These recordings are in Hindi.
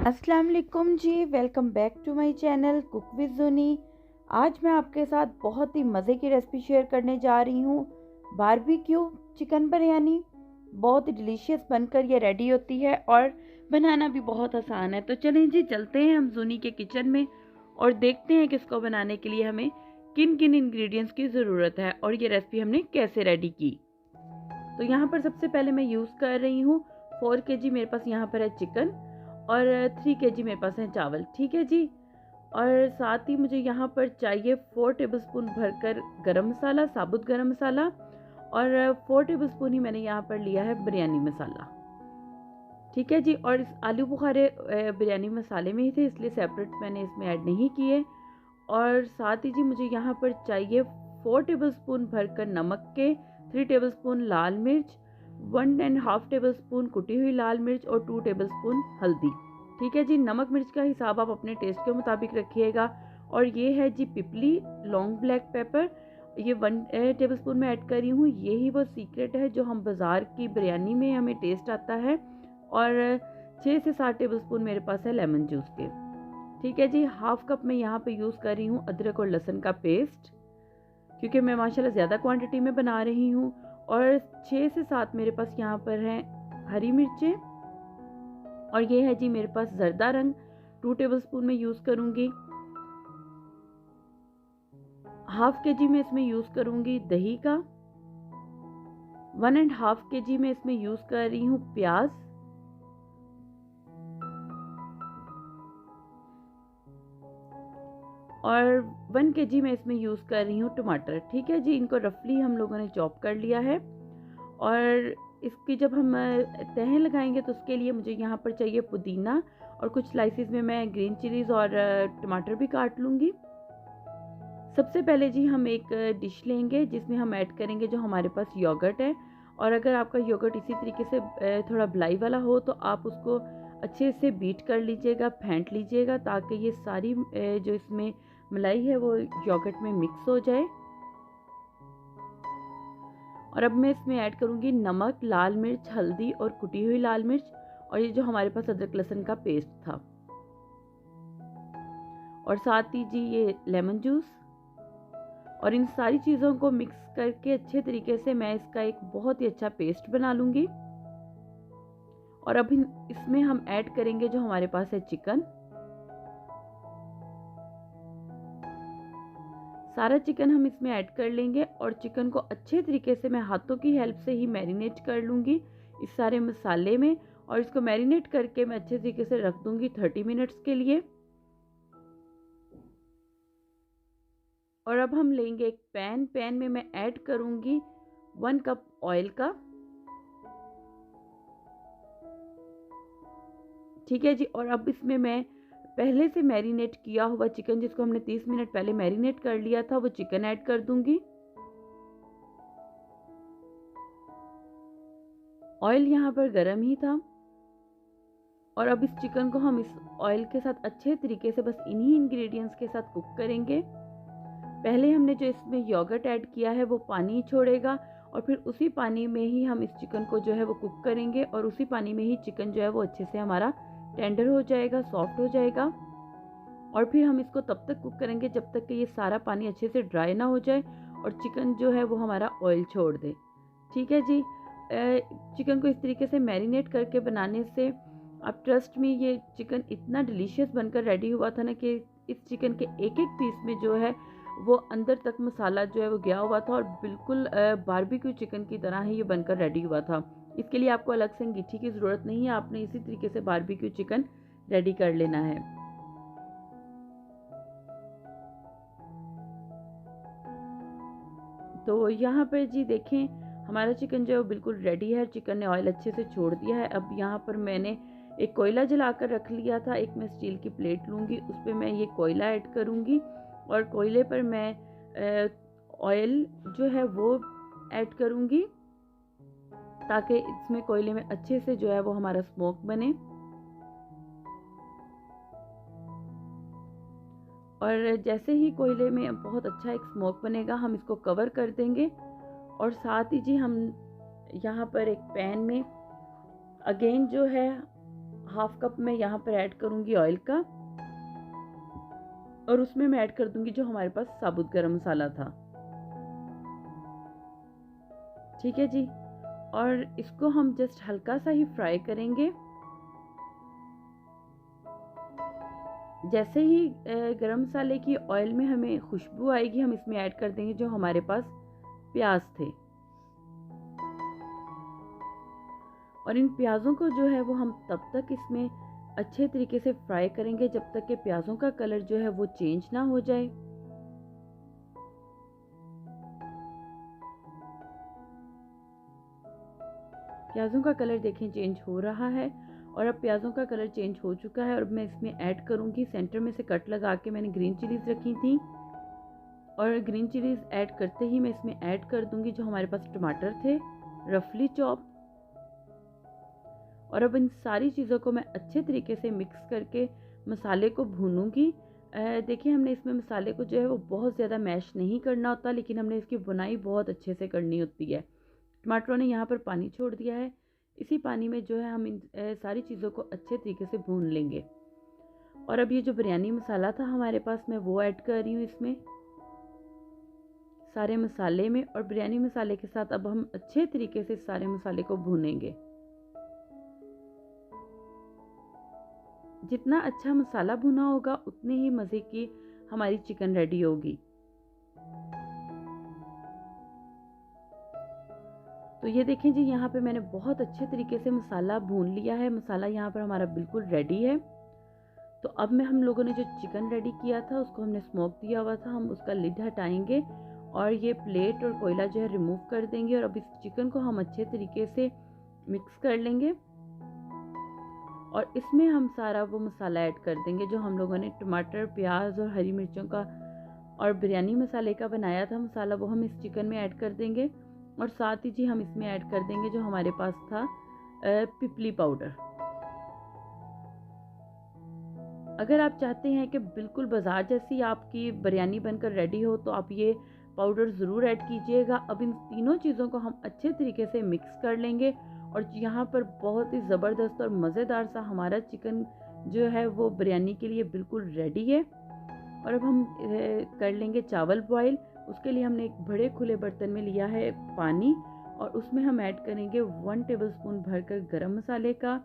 अस्सलाम वालेकुम जी। Welcome back to my channel cook with Johnny. आज मैं आपके साथ बहुत ही मज़े की रेसिपी शेयर करने जा रही हूँ। बारबेक्यू चिकन बिरयानी बहुत ही डिलीशियस बनकर ये रेडी होती है और बनाना भी बहुत आसान है। तो चलें जी, चलते हैं हम जोनी के किचन में और देखते हैं कि इसको बनाने के लिए हमें किन किन इंग्रेडिएंट्स की ज़रूरत है और ये रेसिपी हमने कैसे रेडी की। तो यहाँ पर सबसे पहले मैं यूज़ कर रही हूँ 4 kg मेरे पास यहाँ पर है चिकन और 3 kg मेरे पास है चावल। ठीक है जी। और साथ ही मुझे यहाँ पर चाहिए 4 टेबलस्पून भरकर गरम मसाला, साबुत गरम मसाला, और 4 टेबलस्पून ही मैंने यहाँ पर लिया है बिरयानी मसाला। ठीक है जी। और इस आलू बुखारे बिरयानी मसाले में ही थे, इसलिए सेपरेट मैंने इसमें ऐड नहीं किए। और साथ ही जी मुझे यहाँ पर चाहिए 4 टेबलस्पून भरकर नमक के, 3 टेबलस्पून लाल मिर्च, 1.5 टेबलस्पून कुटी हुई लाल मिर्च और 2 टेबलस्पून हल्दी। ठीक है जी। नमक मिर्च का हिसाब आप अपने टेस्ट के मुताबिक रखिएगा। और ये है जी पिपली लॉन्ग ब्लैक पेपर, ये 1 टेबलस्पून में ऐड करी हूँ। यही वो सीक्रेट है जो हम बाज़ार की बिरयानी में हमें टेस्ट आता है। और 6 से 7 टेबलस्पून मेरे पास है लेमन जूस के। ठीक है जी। हाफ कप मैं यहाँ पे यूज़ कर रही हूँ अदरक और लहसुन का पेस्ट, क्योंकि मैं माशाल्लाह ज़्यादा क्वांटिटी में बना रही हूँ। और 6 से 7 मेरे पास यहाँ पर हैं हरी मिर्चें। और ये है जी मेरे पास जर्दा रंग, 2 टेबलस्पून में यूज़ करूँगी। हाफ kg में इसमें यूज़ करूँगी दही का। 1.5 kg में इसमें यूज़ कर रही हूँ प्याज। और 1 kg में इसमें यूज़ कर रही हूँ टमाटर। ठीक है जी। इनको रफली हम लोगों ने चॉप कर लिया है। और इसकी जब हम तहें लगाएंगे तो उसके लिए मुझे यहाँ पर चाहिए पुदीना, और कुछ स्लाइसिस में मैं ग्रीन चिलीज़ और टमाटर भी काट लूँगी। सबसे पहले जी हम एक डिश लेंगे जिसमें हम ऐड करेंगे जो हमारे पास योगर्ट है। और अगर आपका योगर्ट इसी तरीके से थोड़ा मलाई वाला हो तो आप उसको अच्छे से बीट कर लीजिएगा, फेंट लीजिएगा, ताकि ये सारी जो इसमें मलाई है वो योगर्ट में मिक्स हो जाए। और अब मैं इसमें ऐड करूँगी नमक, लाल मिर्च, हल्दी और कुटी हुई लाल मिर्च, और ये जो हमारे पास अदरक लहसुन का पेस्ट था। और साथ ही जी ये लेमन जूस। और इन सारी चीज़ों को मिक्स करके अच्छे तरीके से मैं इसका एक बहुत ही अच्छा पेस्ट बना लूँगी। और अब इसमें हम ऐड करेंगे जो हमारे पास है चिकन। सारा चिकन हम इसमें ऐड कर लेंगे और चिकन को अच्छे तरीके से मैं हाथों की हेल्प से ही मैरिनेट कर लूँगी इस सारे मसाले में। और इसको मैरिनेट करके मैं अच्छे तरीके से रख दूँगी 30 मिनट्स के लिए। और अब हम लेंगे एक पैन में मैं ऐड करूँगी 1 कप ऑयल का। ठीक है जी। और अब इसमें मैं पहले से मैरिनेट किया हुआ चिकन, जिसको हमने 30 मिनट पहले मैरिनेट कर लिया था, वो चिकन ऐड कर दूंगी। ऑयल यहाँ पर गर्म ही था। और अब इस चिकन को हम इस ऑयल के साथ अच्छे तरीके से बस इन्हीं इंग्रेडिएंट्स के साथ कुक करेंगे। पहले हमने जो इसमें योगर्ट ऐड किया है वो पानी छोड़ेगा, और फिर उसी पानी में ही हम इस चिकन को जो है वो कुक करेंगे। और उसी पानी में ही चिकन जो है वो अच्छे से हमारा टेंडर हो जाएगा, सॉफ्ट हो जाएगा। और फिर हम इसको तब तक कुक करेंगे जब तक कि ये सारा पानी अच्छे से ड्राई ना हो जाए और चिकन जो है वो हमारा ऑयल छोड़ दे। ठीक है जी। चिकन को इस तरीके से मैरिनेट करके बनाने से आप ट्रस्ट में, ये चिकन इतना डिलीशियस बनकर रेडी हुआ था ना कि इस चिकन के एक एक पीस में जो है वो अंदर तक मसाला जो है वो गया हुआ था, और बिल्कुल बारबेक्यू चिकन की तरह ही ये बनकर रेडी हुआ था। इसके लिए आपको अलग से अंगीठी की ज़रूरत नहीं है, आपने इसी तरीके से बारबेक्यू चिकन रेडी कर लेना है। तो यहाँ पर जी देखें हमारा चिकन जो है वो बिल्कुल रेडी है। चिकन ने ऑयल अच्छे से छोड़ दिया है। अब यहाँ पर मैंने एक कोयला जलाकर रख लिया था। एक मैं स्टील की प्लेट लूँगी, उस पर मैं ये कोयला ऐड करूँगी और कोयले पर मैं ऑयल जो है वो ऐड करूँगी, ताकि इसमें कोयले में अच्छे से जो है वो हमारा स्मोक बने। और जैसे ही कोयले में बहुत अच्छा एक स्मोक बनेगा, हम इसको कवर कर देंगे। और साथ ही जी हम यहाँ पर एक पैन में अगेन जो है हाफ कप मैं यहाँ पर ऐड करूँगी ऑयल का, और उसमें मैं ऐड कर दूँगी जो हमारे पास साबुत गरम मसाला था। ठीक है जी, और इसको हम जस्ट हल्का सा ही फ्राई करेंगे। जैसे ही गरम मसाले की ऑयल में हमें खुशबू आएगी, हम इसमें ऐड कर देंगे जो हमारे पास प्याज थे, और इन प्याज़ों को जो है वो हम तब तक इसमें अच्छे तरीके से फ्राई करेंगे जब तक कि प्याज़ों का कलर जो है वो चेंज ना हो जाए। प्याज़ों का कलर देखें चेंज हो रहा है, और अब प्याज़ों का कलर चेंज हो चुका है, और मैं इसमें ऐड करूँगी, सेंटर में से कट लगा के मैंने ग्रीन चिलीज़ रखी थी, और ग्रीन चिलीज़ ऐड करते ही मैं इसमें ऐड कर दूँगी जो हमारे पास टमाटर थे रफली चॉप। और अब इन सारी चीज़ों को मैं अच्छे तरीके से मिक्स करके मसाले को भूनूंगी। देखिए, हमने इसमें मसाले को जो है वो बहुत ज़्यादा मैश नहीं करना होता, लेकिन हमने इसकी बुनाई बहुत अच्छे से करनी होती है। टमाटरों ने यहाँ पर पानी छोड़ दिया है, इसी पानी में जो है हम इन सारी चीज़ों को अच्छे तरीके से भून लेंगे। और अब ये जो बिरयानी मसाला था हमारे पास, मैं वो ऐड कर रही हूँ इसमें सारे मसाले में, और बिरयानी मसाले के साथ अब हम अच्छे तरीके से सारे मसाले को भूनेंगे। जितना अच्छा मसाला भुना होगा उतने ही मज़े की हमारी चिकन रेडी होगी। तो ये देखें जी, यहाँ पे मैंने बहुत अच्छे तरीके से मसाला भून लिया है। मसाला यहाँ पर हमारा बिल्कुल रेडी है। तो अब में हम लोगों ने जो चिकन रेडी किया था उसको हमने स्मोक दिया हुआ था, हम उसका लिड हटाएंगे और ये प्लेट और कोयला जो है रिमूव कर देंगे, और अब इस चिकन को हम अच्छे तरीके से मिक्स कर लेंगे, और इसमें हम सारा वो मसाला ऐड कर देंगे जो हम लोगों ने टमाटर, प्याज और हरी मिर्चों का और बिरयानी मसाले का बनाया था मसाला, वो हम इस चिकन में ऐड कर देंगे। और साथ ही जी हम इसमें ऐड कर देंगे जो हमारे पास था पिपली पाउडर। अगर आप चाहते हैं कि बिल्कुल बाज़ार जैसी आपकी बिरयानी बनकर रेडी हो तो आप ये पाउडर ज़रूर ऐड कीजिएगा। अब इन तीनों चीज़ों को हम अच्छे तरीके से मिक्स कर लेंगे, और यहाँ पर बहुत ही ज़बरदस्त और मज़ेदार सा हमारा चिकन जो है वो बिरयानी के लिए बिल्कुल रेडी है। और अब हम कर लेंगे चावल बॉईल। उसके लिए हमने एक बड़े खुले बर्तन में लिया है पानी, और उसमें हम ऐड करेंगे 1 टेबलस्पून भरकर गरम मसाले का,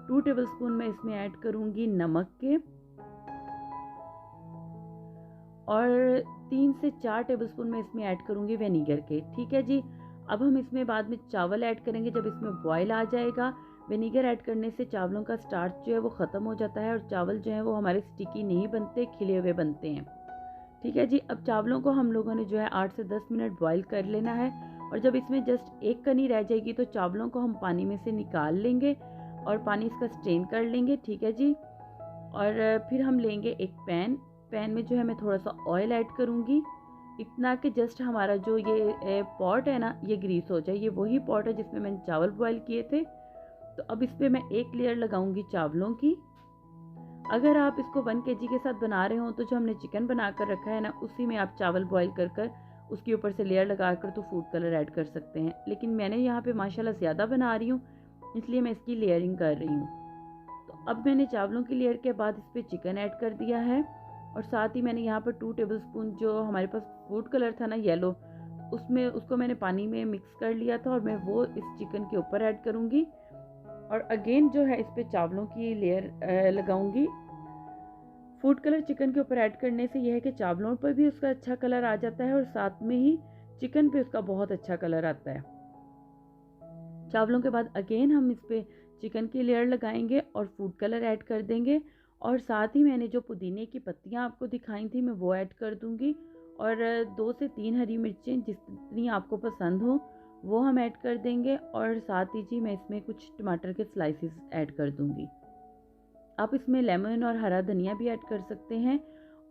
2 टेबलस्पून मैं इसमें ऐड करूँगी नमक के, और 3 से 4 टेबलस्पून मैं इसमें ऐड करूँगी विनेगर के। ठीक है जी। अब हम इसमें बाद में चावल ऐड करेंगे जब इसमें बॉयल आ जाएगा। विनेगर ऐड करने से चावलों का स्टार्च जो है वो ख़त्म हो जाता है, और चावल जो है वो हमारे स्टिकी नहीं बनते, खिले हुए बनते हैं। ठीक है जी। अब चावलों को हम लोगों ने जो है 8 से 10 मिनट बॉयल कर लेना है, और जब इसमें जस्ट एक कनी रह जाएगी तो चावलों को हम पानी में से निकाल लेंगे और पानी इसका स्ट्रेन कर लेंगे। ठीक है जी। और फिर हम लेंगे एक पैन में जो है मैं थोड़ा सा ऑयल ऐड करूँगी, इतना कि जस्ट हमारा जो ये पॉट है ना ये ग्रीस हो जाए। ये वही पॉट है जिसमें मैंने चावल बॉयल किए थे। तो अब इस पर मैं एक लेयर लगाऊंगी चावलों की। अगर आप इसको 1 kg के साथ बना रहे हो तो जो हमने चिकन बना कर रखा है ना उसी में आप चावल बॉयल कर कर उसके ऊपर से लेयर लगा कर तो फूड कलर ऐड कर सकते हैं, लेकिन मैंने यहाँ पे माशाल्लाह ज़्यादा बना रही हूँ इसलिए मैं इसकी लेयरिंग कर रही हूँ। तो अब मैंने चावलों की लेयर के बाद इस पर चिकन ऐड कर दिया है, और साथ ही मैंने यहाँ पर 2 टेबलस्पून जो हमारे पास फूड कलर था ना येलो, उसको मैंने पानी में मिक्स कर लिया था, और मैं वो इस चिकन के ऊपर ऐड करूँगी, और अगेन जो है इस पे चावलों की लेयर लगाऊंगी। फूड कलर चिकन के ऊपर ऐड करने से यह है कि चावलों पर भी उसका अच्छा कलर आ जाता है, और साथ में ही चिकन पे उसका बहुत अच्छा कलर आता है। चावलों के बाद अगेन हम इस पे चिकन की लेयर लगाएंगे और फूड कलर ऐड कर देंगे, और साथ ही मैंने जो पुदीने की पत्तियां आपको दिखाई थी मैं वो ऐड कर दूंगी, और 2 से 3 हरी मिर्चें जितनी आपको पसंद हो वो हम ऐड कर देंगे, और साथ ही जी मैं इसमें कुछ टमाटर के स्लाइसेस ऐड कर दूंगी। आप इसमें लेमन और हरा धनिया भी ऐड कर सकते हैं,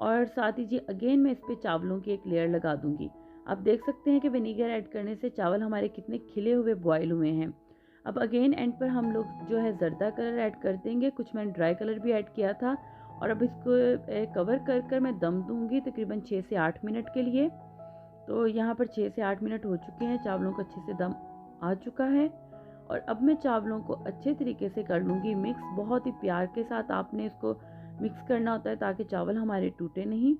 और साथ ही जी अगेन मैं इस पर चावलों की एक लेयर लगा दूंगी। आप देख सकते हैं कि विनेगर ऐड करने से चावल हमारे कितने खिले हुए बॉयल हुए हैं। अब अगेन एंड पर हम लोग जो है जर्दा कलर ऐड कर देंगे, कुछ मैंने ड्राई कलर भी ऐड किया था, और अब इसको कवर कर मैं दम दूंगी तकरीबन 6 से 8 मिनट के लिए। तो यहाँ पर 6 से 8 मिनट हो चुके हैं, चावलों का अच्छे से दम आ चुका है, और अब मैं चावलों को अच्छे तरीके से कर लूँगी मिक्स। बहुत ही प्यार के साथ आपने इसको मिक्स करना होता है ताकि चावल हमारे टूटे नहीं।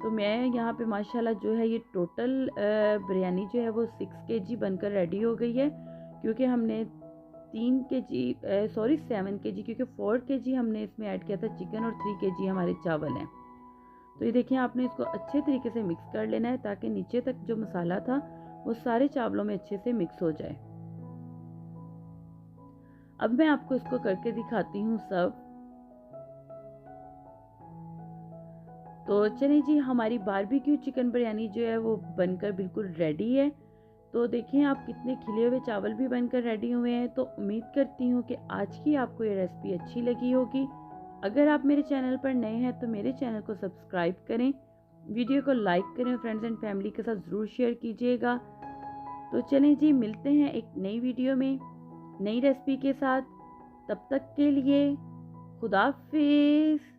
तो मैं यहाँ पे माशाल्लाह जो है ये टोटल बिरयानी जो है वो 6 kg बनकर रेडी हो गई है, क्योंकि हमने 7 kg, क्योंकि 4 kg हमने इसमें ऐड किया था चिकन और 3 kg हमारे चावल हैं। तो ये देखिए आपने इसको अच्छे तरीके से मिक्स कर लेना है ताकि नीचे तक जो मसाला था वो सारे चावलों में अच्छे से मिक्स हो जाए। अब मैं आपको इसको करके दिखाती हूँ सर्व। तो चलिए जी, हमारी बारबेक्यू चिकन बिरयानी जो है वो बनकर बिल्कुल रेडी है। तो देखें आप कितने खिले हुए चावल भी बनकर रेडी हुए हैं। तो उम्मीद करती हूँ कि आज की आपको ये रेसिपी अच्छी लगी होगी। अगर आप मेरे चैनल पर नए हैं तो मेरे चैनल को सब्सक्राइब करें, वीडियो को लाइक करें, फ्रेंड्स एंड फैमिली के साथ ज़रूर शेयर कीजिएगा। तो चलें जी, मिलते हैं एक नई वीडियो में नई रेसिपी के साथ। तब तक के लिए खुदा हाफिज़।